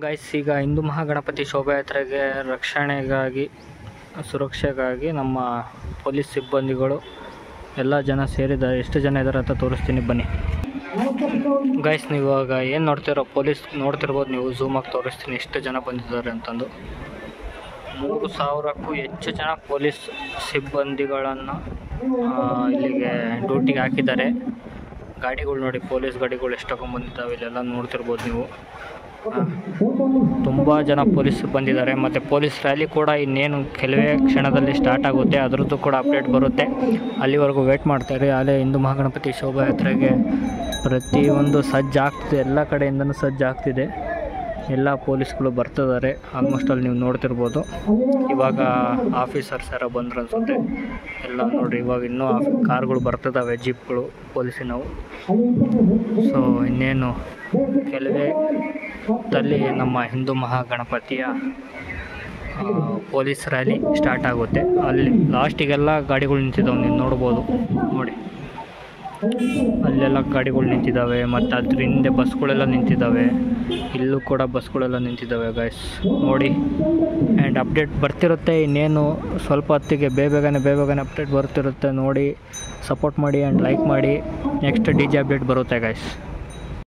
Guys, ಈಗ ಹಿಂದೂ ಮಹಾಗಣಪತಿ ಶೋಭಾಯಾತ್ರೆಗೆ ರಕ್ಷಣೆಗಾಗಿ ಸುರಕ್ಷೆಗಾಗಿ ನಮ್ಮ ಪೊಲೀಸ್ ಸಿಬ್ಬಂದಿಗಳು ಎಲ್ಲ ಜನ ಸೇರಿದ್ದಾರೆ. ಎಷ್ಟು ಜನ ಇದ್ದಾರೆ ಅಂತ ತೋರಿಸ್ತೀನಿ ಬನ್ನಿ. ಗೈಸ್, ನೀವು ಇವಾಗ ಏನು ನೋಡ್ತಿರೋ ಪೊಲೀಸ್ ನೋಡ್ತಿರ್ಬೋದು, ನೀವು ಝೂಮಾಗಿ ತೋರಿಸ್ತೀನಿ ಎಷ್ಟು ಜನ ಬಂದಿದ್ದಾರೆ ಅಂತಂದು. 3000ಕ್ಕೂ ಹೆಚ್ಚು ಜನ ಪೊಲೀಸ್ ಸಿಬ್ಬಂದಿಗಳನ್ನು ಇಲ್ಲಿಗೆ ಡ್ಯೂಟಿಗೆ ಹಾಕಿದ್ದಾರೆ. ಗಾಡಿಗಳು ನೋಡಿ, ಪೊಲೀಸ್ ಗಾಡಿಗಳು ಎಷ್ಟು ತಗೊಂಡ್ಬಂದಿದ್ದಾವೆ ಇಲ್ಲೆಲ್ಲ ನೋಡ್ತಿರ್ಬೋದು ನೀವು. ತುಂಬ ಜನ ಪೊಲೀಸ್ ಬಂದಿದ್ದಾರೆ. ಮತ್ತು ಪೊಲೀಸ್ ರ್ಯಾಲಿ ಕೂಡ ಇನ್ನೇನು ಕೆಲವೇ ಕ್ಷಣದಲ್ಲಿ ಸ್ಟಾರ್ಟ್ ಆಗುತ್ತೆ, ಅದರದ್ದು ಕೂಡ ಅಪ್ಡೇಟ್ ಬರುತ್ತೆ. ಅಲ್ಲಿವರೆಗೂ ವೇಟ್ ಮಾಡ್ತಾರೆ. ಅಲ್ಲೇ ಹಿಂದೂ ಮಹಾಗಣಪತಿ ಶೋಭಾಯಾತ್ರೆಗೆ ಪ್ರತಿಯೊಂದು ಸಜ್ಜಾಗ್ತಿದೆ, ಎಲ್ಲ ಕಡೆಯಿಂದನೂ ಸಜ್ಜಾಗ್ತಿದೆ. ಎಲ್ಲ ಪೊಲೀಸ್ಗಳು ಬರ್ತಿದ್ದಾರೆ. ಆಲ್ಮೋಸ್ಟ್ ಅಲ್ಲಿ ನೀವು ನೋಡ್ತಿರ್ಬೋದು. ಇವಾಗ ಆಫೀಸರ್ಸ್ ಯಾರೋ ಬಂದ್ರು ಅನ್ಸುತ್ತೆ. ಎಲ್ಲ ನೋಡಿರಿ, ಇವಾಗ ಇನ್ನೂ ಕಾರ್ಗಳು ಬರ್ತಿದ್ದಾವೆ, ಜೀಪ್ಗಳು ಪೊಲೀಸಿನವು. ಸೊ ಇನ್ನೇನು ಕೆಲವೇ ಹೊತ್ತಲ್ಲಿ ನಮ್ಮ ಹಿಂದೂ ಮಹಾಗಣಪತಿಯ ಪೊಲೀಸ್ ರ್ಯಾಲಿ ಸ್ಟಾರ್ಟ್ ಆಗುತ್ತೆ. ಅಲ್ಲಿ ಲಾಸ್ಟಿಗೆಲ್ಲ ಗಾಡಿಗಳು ನಿಂತಿದ್ದಾವೆ, ನೀವು ನೋಡ್ಬೋದು ನೋಡಿ. ಅಲ್ಲೆಲ್ಲ ಗಾಡಿಗಳು ನಿಂತಿದ್ದಾವೆ, ಮತ್ತು ಅದ್ರ ಹಿಂದೆ ಬಸ್ಗಳೆಲ್ಲ ನಿಂತಿದ್ದಾವೆ. ಇಲ್ಲೂ ಕೂಡ ಬಸ್ಗಳೆಲ್ಲ ನಿಂತಿದ್ದಾವೆ ಗೈಸ್ ನೋಡಿ. ಆ್ಯಂಡ್ ಅಪ್ಡೇಟ್ ಬರ್ತಿರುತ್ತೆ. ಇನ್ನೇನು ಸ್ವಲ್ಪ ಹೊತ್ತಿಗೆ ಬೇಗನೆ ಅಪ್ಡೇಟ್ ಬರ್ತಿರುತ್ತೆ ನೋಡಿ. ಸಪೋರ್ಟ್ ಮಾಡಿ ಆ್ಯಂಡ್ ಲೈಕ್ ಮಾಡಿ. ನೆಕ್ಸ್ಟ್ DJ ಅಪ್ಡೇಟ್ ಬರುತ್ತೆ ಗೈಸ್.